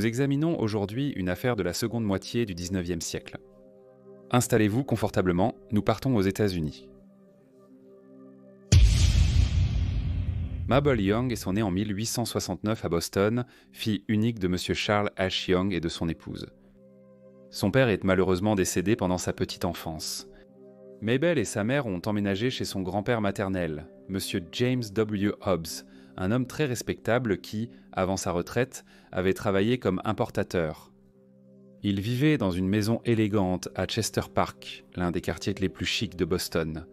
Nous examinons aujourd'hui une affaire de la seconde moitié du XIXe siècle. Installez-vous confortablement, nous partons aux États-Unis. Mabel Young est née en 1869 à Boston, fille unique de M. Charles H. Young et de son épouse. Son père est malheureusement décédé pendant sa petite enfance. Mabel et sa mère ont emménagé chez son grand-père maternel, M. James W. Hobbs, un homme très respectable qui, avant sa retraite, avait travaillé comme importateur. Il vivait dans une maison élégante à Chester Park, l'un des quartiers les plus chics de Boston.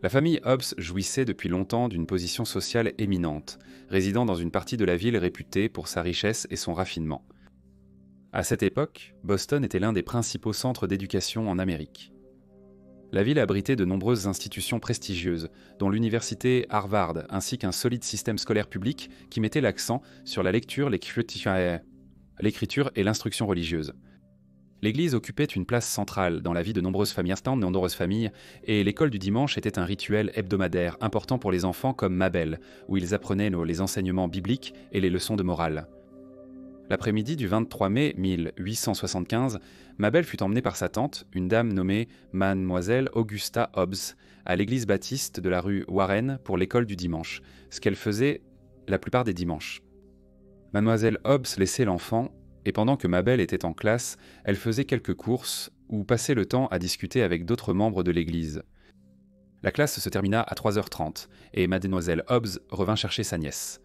La famille Hobbs jouissait depuis longtemps d'une position sociale éminente, résidant dans une partie de la ville réputée pour sa richesse et son raffinement. À cette époque, Boston était l'un des principaux centres d'éducation en Amérique. La ville abritait de nombreuses institutions prestigieuses, dont l'université Harvard, ainsi qu'un solide système scolaire public qui mettait l'accent sur la lecture, l'écriture et l'instruction religieuse. L'Église occupait une place centrale dans la vie de nombreuses familles, et l'école du dimanche était un rituel hebdomadaire important pour les enfants comme Mabel, où ils apprenaient les enseignements bibliques et les leçons de morale. L'après-midi du 23 mai 1875, Mabel fut emmenée par sa tante, une dame nommée Mademoiselle Augusta Hobbs, à l'église baptiste de la rue Warren pour l'école du dimanche, ce qu'elle faisait la plupart des dimanches. Mademoiselle Hobbs laissait l'enfant, et pendant que Mabel était en classe, elle faisait quelques courses ou passait le temps à discuter avec d'autres membres de l'église. La classe se termina à 3h30, et Mademoiselle Hobbs revint chercher sa nièce.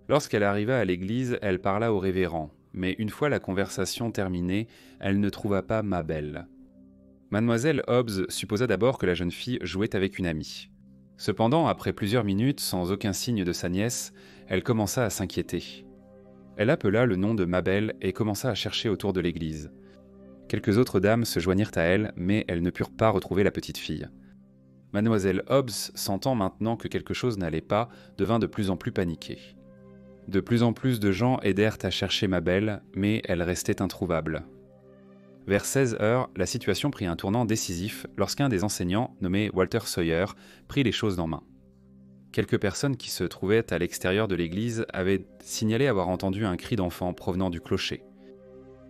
Lorsqu'elle arriva à l'église, elle parla au révérend, mais une fois la conversation terminée, elle ne trouva pas Mabel. Mademoiselle Hobbs supposa d'abord que la jeune fille jouait avec une amie. Cependant, après plusieurs minutes, sans aucun signe de sa nièce, elle commença à s'inquiéter. Elle appela le nom de Mabel et commença à chercher autour de l'église. Quelques autres dames se joignirent à elle, mais elles ne purent pas retrouver la petite fille. Mademoiselle Hobbs, sentant maintenant que quelque chose n'allait pas, devint de plus en plus paniquée. De plus en plus de gens aidèrent à chercher Mabel, mais elle restait introuvable. Vers 16h, la situation prit un tournant décisif lorsqu'un des enseignants, nommé Walter Sawyer, prit les choses en main. Quelques personnes qui se trouvaient à l'extérieur de l'église avaient signalé avoir entendu un cri d'enfant provenant du clocher.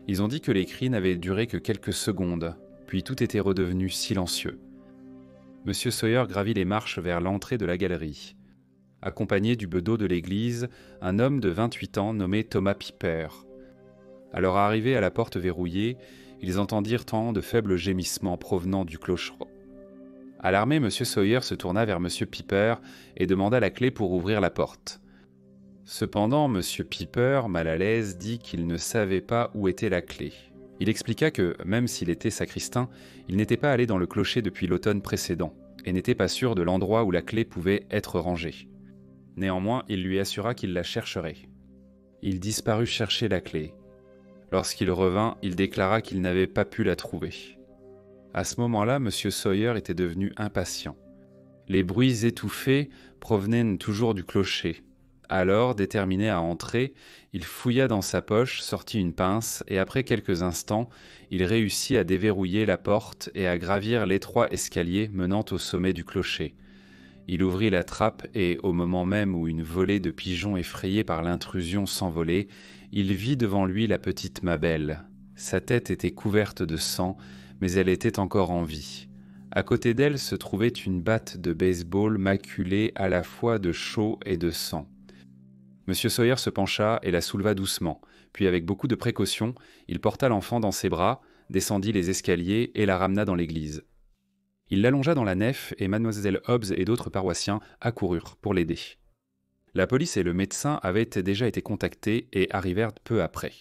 Ils ont dit que les cris n'avaient duré que quelques secondes, puis tout était redevenu silencieux. Monsieur Sawyer gravit les marches vers l'entrée de la galerie. Accompagné du bedeau de l'église, un homme de 28 ans nommé Thomas Piper. À leur arrivée à la porte verrouillée, ils entendirent tant de faibles gémissements provenant du clocheron. Alarmé, M. Sawyer se tourna vers M. Piper et demanda la clé pour ouvrir la porte. Cependant, M. Piper, mal à l'aise, dit qu'il ne savait pas où était la clé. Il expliqua que, même s'il était sacristain, il n'était pas allé dans le clocher depuis l'automne précédent et n'était pas sûr de l'endroit où la clé pouvait être rangée. Néanmoins, il lui assura qu'il la chercherait. Il disparut chercher la clé. Lorsqu'il revint, il déclara qu'il n'avait pas pu la trouver. À ce moment-là, M. Sawyer était devenu impatient. Les bruits étouffés provenaient toujours du clocher. Alors, déterminé à entrer, il fouilla dans sa poche, sortit une pince, et après quelques instants, il réussit à déverrouiller la porte et à gravir l'étroit escalier menant au sommet du clocher. Il ouvrit la trappe et, au moment même où une volée de pigeons effrayés par l'intrusion s'envolait, il vit devant lui la petite Mabel. Sa tête était couverte de sang, mais elle était encore en vie. À côté d'elle se trouvait une batte de baseball maculée à la fois de chaux et de sang. M. Sawyer se pencha et la souleva doucement, puis avec beaucoup de précaution, il porta l'enfant dans ses bras, descendit les escaliers et la ramena dans l'église. Il l'allongea dans la nef et Mademoiselle Hobbs et d'autres paroissiens accoururent pour l'aider. La police et le médecin avaient déjà été contactés et arrivèrent peu après.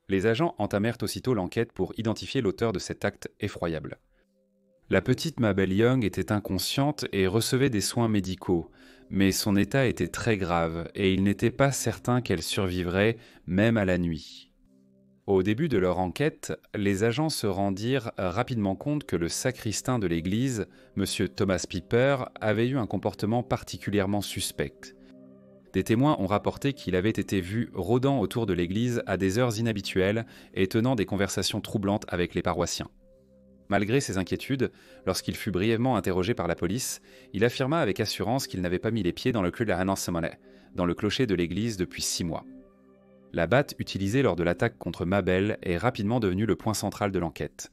Les agents entamèrent aussitôt l'enquête pour identifier l'auteur de cet acte effroyable. La petite Mabel Young était inconsciente et recevait des soins médicaux, mais son état était très grave et il n'était pas certain qu'elle survivrait même à la nuit. Au début de leur enquête, les agents se rendirent rapidement compte que le sacristain de l'église, M. Thomas Piper, avait eu un comportement particulièrement suspect. Des témoins ont rapporté qu'il avait été vu rôdant autour de l'église à des heures inhabituelles et tenant des conversations troublantes avec les paroissiens. Malgré ses inquiétudes, lorsqu'il fut brièvement interrogé par la police, il affirma avec assurance qu'il n'avait pas mis les pieds dans le clocher de l'église depuis 6 mois. La batte utilisée lors de l'attaque contre Mabel est rapidement devenue le point central de l'enquête.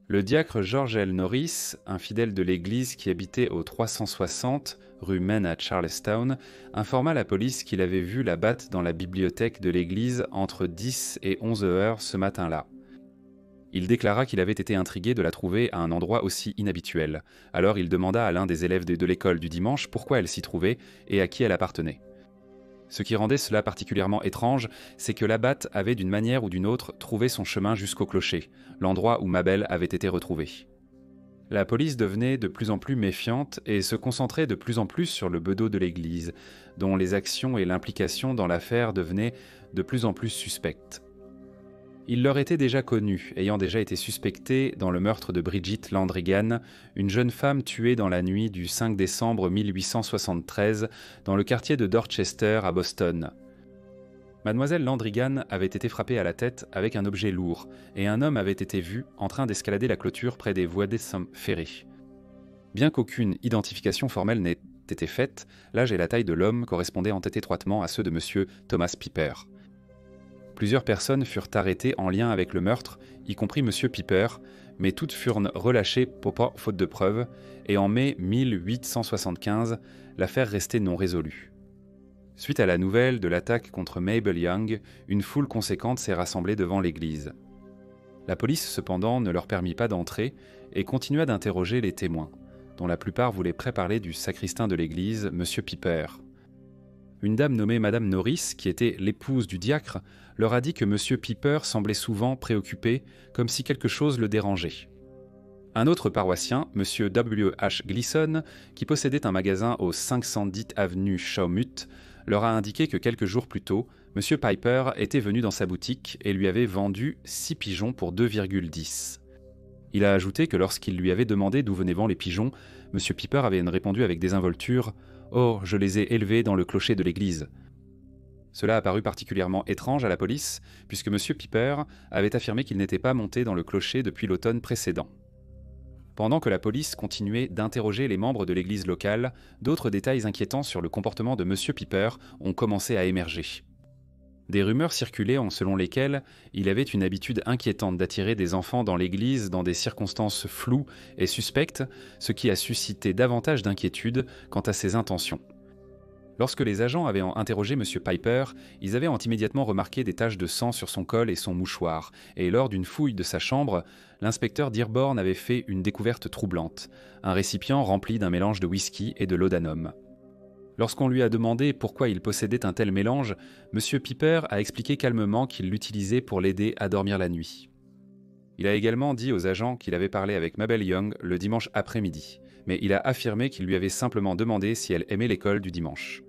Le diacre George L. Norris, un fidèle de l'église qui habitait au 360 rue Main à Charlestown, informa la police qu'il avait vu la batte dans la bibliothèque de l'église entre 10 et 11 heures ce matin-là. Il déclara qu'il avait été intrigué de la trouver à un endroit aussi inhabituel. Alors il demanda à l'un des élèves de l'école du dimanche pourquoi elle s'y trouvait et à qui elle appartenait. Ce qui rendait cela particulièrement étrange, c'est que la batte avait d'une manière ou d'une autre trouvé son chemin jusqu'au clocher, l'endroit où Mabel avait été retrouvée. La police devenait de plus en plus méfiante et se concentrait de plus en plus sur le bedeau de l'église, dont les actions et l'implication dans l'affaire devenaient de plus en plus suspectes. Il leur était déjà connu, ayant déjà été suspecté dans le meurtre de Bridget Landrigan, une jeune femme tuée dans la nuit du 5 décembre 1873 dans le quartier de Dorchester à Boston. Mademoiselle Landrigan avait été frappée à la tête avec un objet lourd, et un homme avait été vu en train d'escalader la clôture près des voies des ferrées. Bien qu'aucune identification formelle n'ait été faite, l'âge et la taille de l'homme correspondaient en tête étroitement à ceux de M. Thomas Piper. Plusieurs personnes furent arrêtées en lien avec le meurtre, y compris M. Piper, mais toutes furent relâchées faute de preuves, et en mai 1875, l'affaire restait non résolue. Suite à la nouvelle de l'attaque contre Mabel Young, une foule conséquente s'est rassemblée devant l'église. La police, cependant, ne leur permit pas d'entrer et continua d'interroger les témoins, dont la plupart voulaient préparler du sacristain de l'église, M. Piper. Une dame nommée Madame Norris, qui était l'épouse du diacre, leur a dit que M. Piper semblait souvent préoccupé, comme si quelque chose le dérangeait. Un autre paroissien, M. W. H. Gleason, qui possédait un magasin au 510 avenue Shawmut, leur a indiqué que quelques jours plus tôt, M. Piper était venu dans sa boutique et lui avait vendu 6 pigeons pour 2,10. Il a ajouté que lorsqu'il lui avait demandé d'où venaient les pigeons, M. Piper avait répondu avec désinvolture « Oh, je les ai élevés dans le clocher de l'église ». Cela a paru particulièrement étrange à la police, puisque M. Piper avait affirmé qu'il n'était pas monté dans le clocher depuis l'automne précédent. Pendant que la police continuait d'interroger les membres de l'église locale, d'autres détails inquiétants sur le comportement de M. Piper ont commencé à émerger. Des rumeurs circulaient selon lesquelles il avait une habitude inquiétante d'attirer des enfants dans l'église dans des circonstances floues et suspectes, ce qui a suscité davantage d'inquiétude quant à ses intentions. Lorsque les agents avaient interrogé M. Piper, ils avaient immédiatement remarqué des taches de sang sur son col et son mouchoir, et lors d'une fouille de sa chambre, l'inspecteur Dearborn avait fait une découverte troublante, un récipient rempli d'un mélange de whisky et de laudanum. Lorsqu'on lui a demandé pourquoi il possédait un tel mélange, M. Piper a expliqué calmement qu'il l'utilisait pour l'aider à dormir la nuit. Il a également dit aux agents qu'il avait parlé avec Mabel Young le dimanche après-midi, mais il a affirmé qu'il lui avait simplement demandé si elle aimait l'école du dimanche.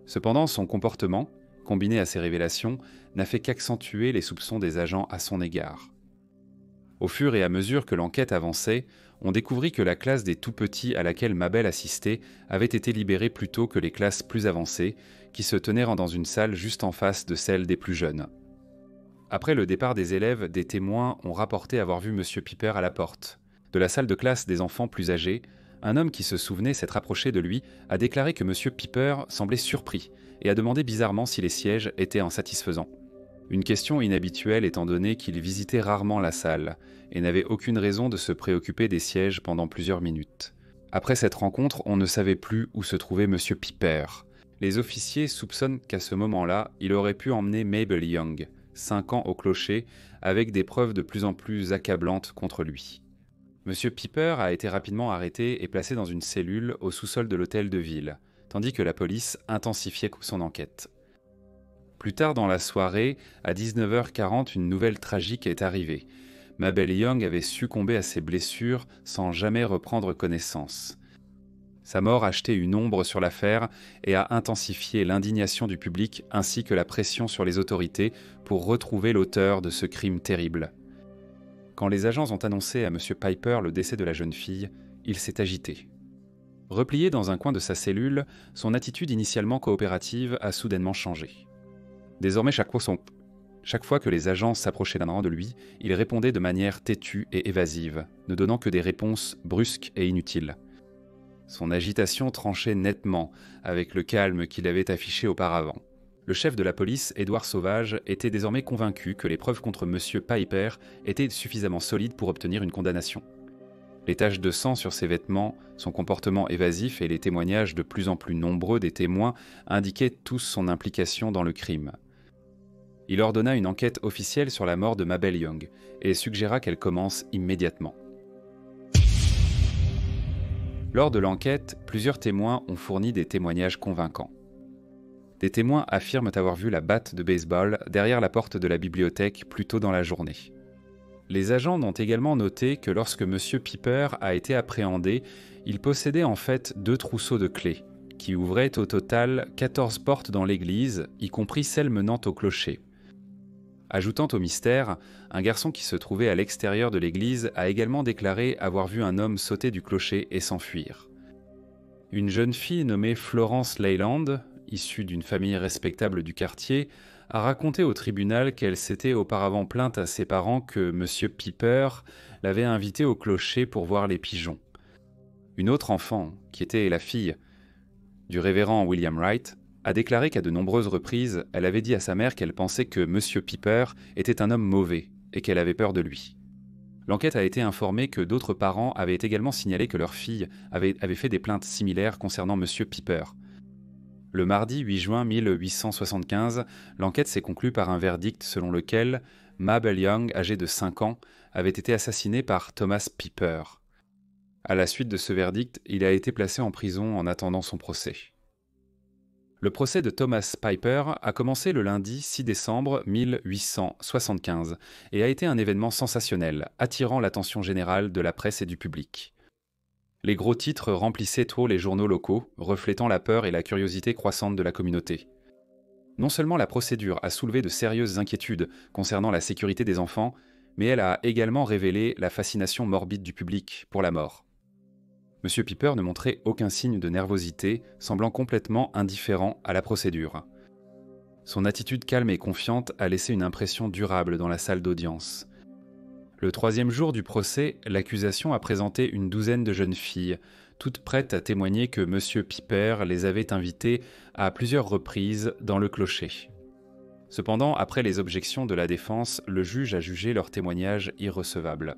Cependant, son comportement, combiné à ces révélations, n'a fait qu'accentuer les soupçons des agents à son égard. Au fur et à mesure que l'enquête avançait, on découvrit que la classe des tout-petits à laquelle Mabel assistait avait été libérée plus tôt que les classes plus avancées, qui se tenaient dans une salle juste en face de celle des plus jeunes. Après le départ des élèves, des témoins ont rapporté avoir vu M. Piper à la porte. De la salle de classe des enfants plus âgés, un homme qui se souvenait s'être approché de lui a déclaré que M. Piper semblait surpris et a demandé bizarrement si les sièges étaient insatisfaisants. Une question inhabituelle étant donné qu'il visitait rarement la salle et n'avait aucune raison de se préoccuper des sièges pendant plusieurs minutes. Après cette rencontre, on ne savait plus où se trouvait M. Piper. Les officiers soupçonnent qu'à ce moment-là, il aurait pu emmener Mabel Young, 5 ans au clocher, avec des preuves de plus en plus accablantes contre lui. M. Piper a été rapidement arrêté et placé dans une cellule au sous-sol de l'hôtel de ville, tandis que la police intensifiait son enquête. Plus tard dans la soirée, à 19h40, une nouvelle tragique est arrivée. Mabel Young avait succombé à ses blessures sans jamais reprendre connaissance. Sa mort a jeté une ombre sur l'affaire et a intensifié l'indignation du public ainsi que la pression sur les autorités pour retrouver l'auteur de ce crime terrible. Quand les agents ont annoncé à M. Piper le décès de la jeune fille, il s'est agité. Replié dans un coin de sa cellule, son attitude initialement coopérative a soudainement changé. Désormais, chaque fois que les agents s'approchaient d'un de lui, il répondait de manière têtue et évasive, ne donnant que des réponses brusques et inutiles. Son agitation tranchait nettement avec le calme qu'il avait affiché auparavant. Le chef de la police, Edward Sauvage, était désormais convaincu que les preuves contre M. Piper étaient suffisamment solides pour obtenir une condamnation. Les taches de sang sur ses vêtements, son comportement évasif et les témoignages de plus en plus nombreux des témoins indiquaient tous son implication dans le crime. Il ordonna une enquête officielle sur la mort de Mabel Young et suggéra qu'elle commence immédiatement. Lors de l'enquête, plusieurs témoins ont fourni des témoignages convaincants. Des témoins affirment avoir vu la batte de baseball derrière la porte de la bibliothèque plus tôt dans la journée. Les agents ont également noté que lorsque M. Piper a été appréhendé, il possédait en fait 2 trousseaux de clés, qui ouvraient au total 14 portes dans l'église, y compris celle menant au clocher. Ajoutant au mystère, un garçon qui se trouvait à l'extérieur de l'église a également déclaré avoir vu un homme sauter du clocher et s'enfuir. Une jeune fille nommée Florence Leyland, issue d'une famille respectable du quartier, a raconté au tribunal qu'elle s'était auparavant plainte à ses parents que M. Piper l'avait invitée au clocher pour voir les pigeons. Une autre enfant, qui était la fille du révérend William Wright, a déclaré qu'à de nombreuses reprises, elle avait dit à sa mère qu'elle pensait que M. Piper était un homme mauvais et qu'elle avait peur de lui. L'enquête a été informée que d'autres parents avaient également signalé que leur fille avait fait des plaintes similaires concernant M. Piper. Le mardi 8 juin 1875, l'enquête s'est conclue par un verdict selon lequel Mabel Young, âgée de 5 ans, avait été assassinée par Thomas Piper. À la suite de ce verdict, il a été placé en prison en attendant son procès. Le procès de Thomas Piper a commencé le lundi 6 décembre 1875 et a été un événement sensationnel, attirant l'attention générale de la presse et du public. Les gros titres remplissaient trop les journaux locaux, reflétant la peur et la curiosité croissante de la communauté. Non seulement la procédure a soulevé de sérieuses inquiétudes concernant la sécurité des enfants, mais elle a également révélé la fascination morbide du public pour la mort. M. Piper ne montrait aucun signe de nervosité, semblant complètement indifférent à la procédure. Son attitude calme et confiante a laissé une impression durable dans la salle d'audience. Le 3e jour du procès, l'accusation a présenté une douzaine de jeunes filles, toutes prêtes à témoigner que M. Piper les avait invitées à plusieurs reprises dans le clocher. Cependant, après les objections de la défense, le juge a jugé leur témoignage irrecevable.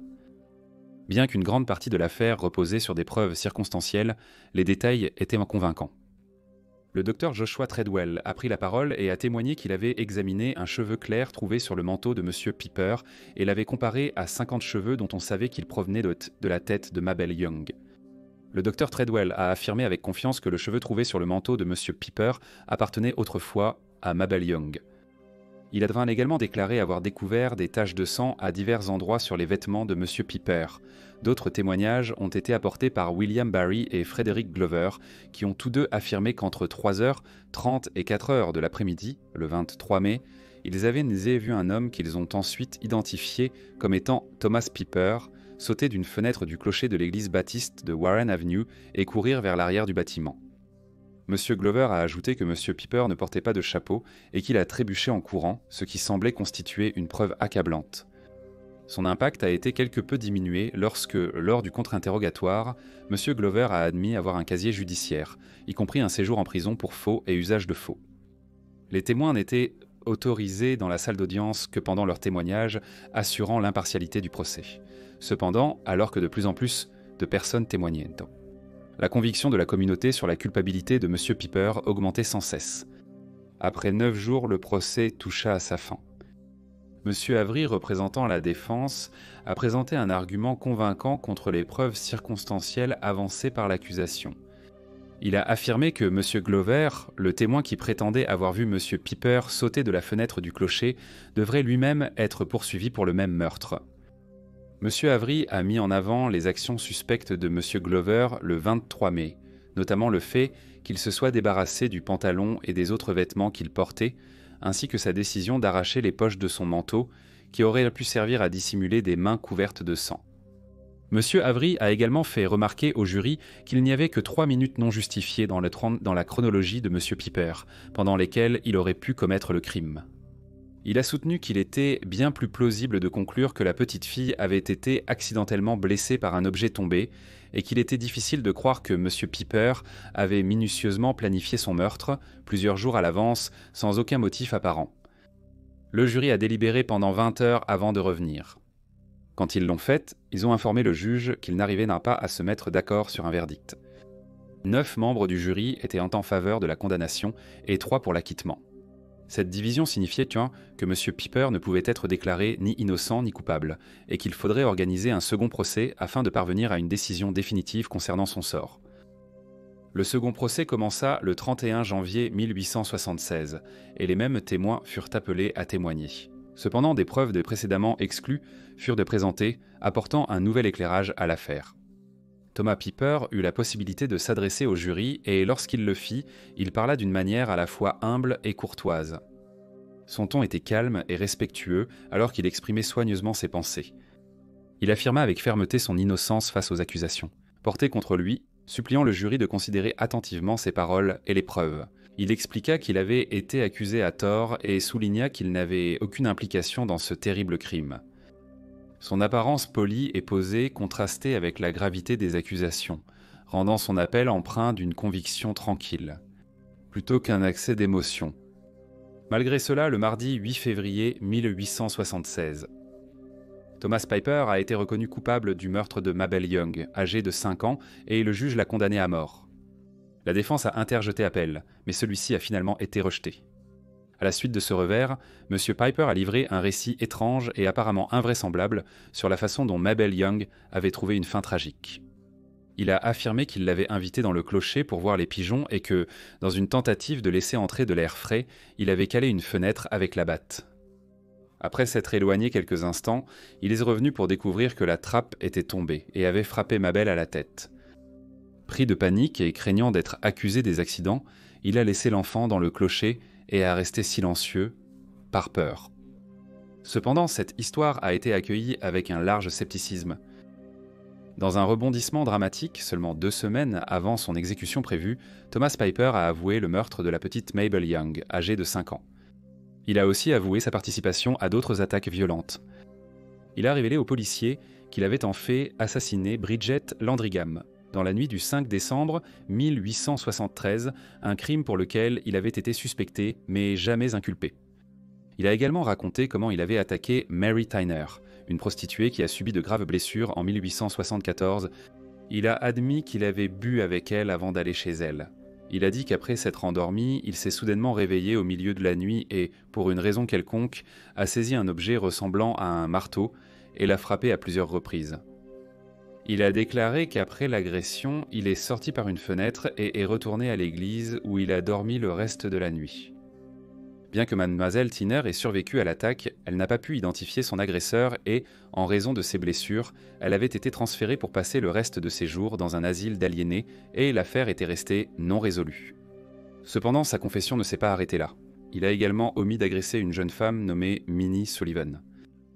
Bien qu'une grande partie de l'affaire reposait sur des preuves circonstancielles, les détails étaient convaincants. Le docteur Joshua Treadwell a pris la parole et a témoigné qu'il avait examiné un cheveu clair trouvé sur le manteau de M. Piper et l'avait comparé à 50 cheveux dont on savait qu'ils provenaient de la tête de Mabel Young. Le docteur Treadwell a affirmé avec confiance que le cheveu trouvé sur le manteau de M. Piper appartenait autrefois à Mabel Young. Il a également déclaré avoir découvert des taches de sang à divers endroits sur les vêtements de M. Piper. D'autres témoignages ont été apportés par William Barry et Frederick Glover, qui ont tous deux affirmé qu'entre 3h30 et 4h de l'après-midi, le 23 mai, ils avaient vu un homme qu'ils ont ensuite identifié comme étant Thomas Piper, sauter d'une fenêtre du clocher de l'église baptiste de Warren Avenue et courir vers l'arrière du bâtiment. M. Glover a ajouté que M. Piper ne portait pas de chapeau et qu'il a trébuché en courant, ce qui semblait constituer une preuve accablante. Son impact a été quelque peu diminué lorsque, lors du contre-interrogatoire, M. Glover a admis avoir un casier judiciaire, y compris un séjour en prison pour faux et usage de faux. Les témoins n'étaient autorisés dans la salle d'audience que pendant leur témoignage, assurant l'impartialité du procès. Cependant, alors que de plus en plus de personnes témoignaient, la conviction de la communauté sur la culpabilité de M. Piper augmentait sans cesse. Après 9 jours, le procès toucha à sa fin. M. Avery, représentant la défense, a présenté un argument convaincant contre les preuves circonstancielles avancées par l'accusation. Il a affirmé que M. Glover, le témoin qui prétendait avoir vu M. Piper sauter de la fenêtre du clocher, devrait lui-même être poursuivi pour le même meurtre. M. Avery a mis en avant les actions suspectes de M. Glover le 23 mai, notamment le fait qu'il se soit débarrassé du pantalon et des autres vêtements qu'il portait, ainsi que sa décision d'arracher les poches de son manteau, qui aurait pu servir à dissimuler des mains couvertes de sang. M. Avery a également fait remarquer au jury qu'il n'y avait que 3 minutes non justifiées dans la chronologie de M. Piper, pendant lesquelles il aurait pu commettre le crime. Il a soutenu qu'il était bien plus plausible de conclure que la petite fille avait été accidentellement blessée par un objet tombé et qu'il était difficile de croire que M. Piper avait minutieusement planifié son meurtre, plusieurs jours à l'avance, sans aucun motif apparent. Le jury a délibéré pendant 20 heures avant de revenir. Quand ils l'ont fait, ils ont informé le juge qu'ils n'arrivaient pas à se mettre d'accord sur un verdict. 9 membres du jury étaient en faveur de la condamnation et 3 pour l'acquittement. Cette division signifiait que M. Piper ne pouvait être déclaré ni innocent ni coupable, et qu'il faudrait organiser un second procès afin de parvenir à une décision définitive concernant son sort. Le second procès commença le 31 janvier 1876, et les mêmes témoins furent appelés à témoigner. Cependant, des preuves des précédemment exclues furent présentées, apportant un nouvel éclairage à l'affaire. Thomas Piper eut la possibilité de s'adresser au jury et lorsqu'il le fit, il parla d'une manière à la fois humble et courtoise. Son ton était calme et respectueux alors qu'il exprimait soigneusement ses pensées. Il affirma avec fermeté son innocence face aux accusations, portées contre lui, suppliant le jury de considérer attentivement ses paroles et les preuves. Il expliqua qu'il avait été accusé à tort et souligna qu'il n'avait aucune implication dans ce terrible crime. Son apparence polie et posée contrastait avec la gravité des accusations, rendant son appel empreint d'une conviction tranquille, plutôt qu'un accès d'émotion. Malgré cela, le mardi 8 février 1876, Thomas Piper a été reconnu coupable du meurtre de Mabel Young, âgée de 5 ans, et le juge l'a condamné à mort. La défense a interjeté appel, mais celui-ci a finalement été rejeté. À la suite de ce revers, M. Piper a livré un récit étrange et apparemment invraisemblable sur la façon dont Mabel Young avait trouvé une fin tragique. Il a affirmé qu'il l'avait invitée dans le clocher pour voir les pigeons et que, dans une tentative de laisser entrer de l'air frais, il avait calé une fenêtre avec la batte. Après s'être éloigné quelques instants, il est revenu pour découvrir que la trappe était tombée et avait frappé Mabel à la tête. Pris de panique et craignant d'être accusé des accidents, il a laissé l'enfant dans le clocher et a resté silencieux, par peur. Cependant, cette histoire a été accueillie avec un large scepticisme. Dans un rebondissement dramatique, seulement 2 semaines avant son exécution prévue, Thomas Piper a avoué le meurtre de la petite Mabel Young, âgée de 5 ans. Il a aussi avoué sa participation à d'autres attaques violentes. Il a révélé aux policiers qu'il avait en fait assassiné Bridget Landrigan, dans la nuit du 5 décembre 1873, un crime pour lequel il avait été suspecté mais jamais inculpé. Il a également raconté comment il avait attaqué Mary Tyner, une prostituée qui a subi de graves blessures en 1874. Il a admis qu'il avait bu avec elle avant d'aller chez elle. Il a dit qu'après s'être endormi, il s'est soudainement réveillé au milieu de la nuit et, pour une raison quelconque, a saisi un objet ressemblant à un marteau et l'a frappé à plusieurs reprises. Il a déclaré qu'après l'agression, il est sorti par une fenêtre et est retourné à l'église où il a dormi le reste de la nuit. Bien que Mademoiselle Tyner ait survécu à l'attaque, elle n'a pas pu identifier son agresseur et, en raison de ses blessures, elle avait été transférée pour passer le reste de ses jours dans un asile d'aliénés et l'affaire était restée non résolue. Cependant, sa confession ne s'est pas arrêtée là. Il a également omis d'agresser une jeune femme nommée Minnie Sullivan.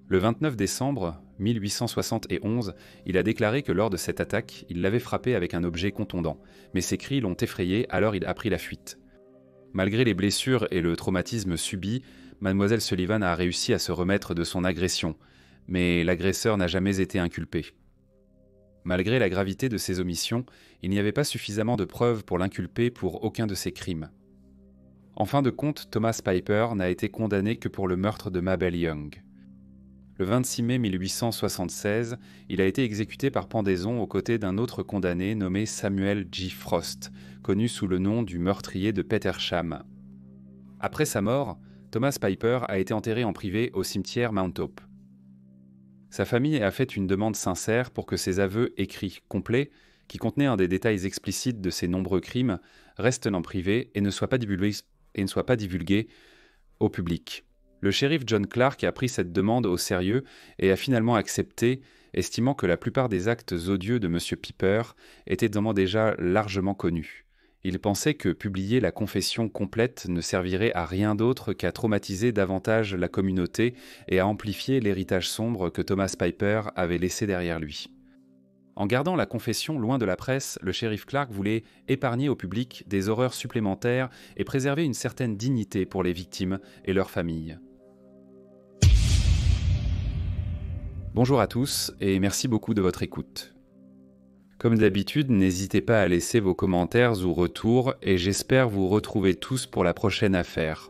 Le 29 décembre 1871, il a déclaré que lors de cette attaque, il l'avait frappée avec un objet contondant, mais ses cris l'ont effrayé, alors il a pris la fuite. Malgré les blessures et le traumatisme subi, Mademoiselle Sullivan a réussi à se remettre de son agression, mais l'agresseur n'a jamais été inculpé. Malgré la gravité de ses omissions, il n'y avait pas suffisamment de preuves pour l'inculper pour aucun de ses crimes. En fin de compte, Thomas Piper n'a été condamné que pour le meurtre de Mabel Young. Le 26 mai 1876, il a été exécuté par pendaison aux côtés d'un autre condamné nommé Samuel G. Frost, connu sous le nom du meurtrier de Petersham. Après sa mort, Thomas Piper a été enterré en privé au cimetière Mount Hope. Sa famille a fait une demande sincère pour que ses aveux écrits complets, qui contenaient un des détails explicites de ses nombreux crimes, restent en privé et ne soient pas divulgués au public. Le shérif John Clark a pris cette demande au sérieux et a finalement accepté, estimant que la plupart des actes odieux de M. Piper étaient déjà largement connus. Il pensait que publier la confession complète ne servirait à rien d'autre qu'à traumatiser davantage la communauté et à amplifier l'héritage sombre que Thomas Piper avait laissé derrière lui. En gardant la confession loin de la presse, le shérif Clark voulait épargner au public des horreurs supplémentaires et préserver une certaine dignité pour les victimes et leurs familles. Bonjour à tous et merci beaucoup de votre écoute. Comme d'habitude, n'hésitez pas à laisser vos commentaires ou retours et j'espère vous retrouver tous pour la prochaine affaire.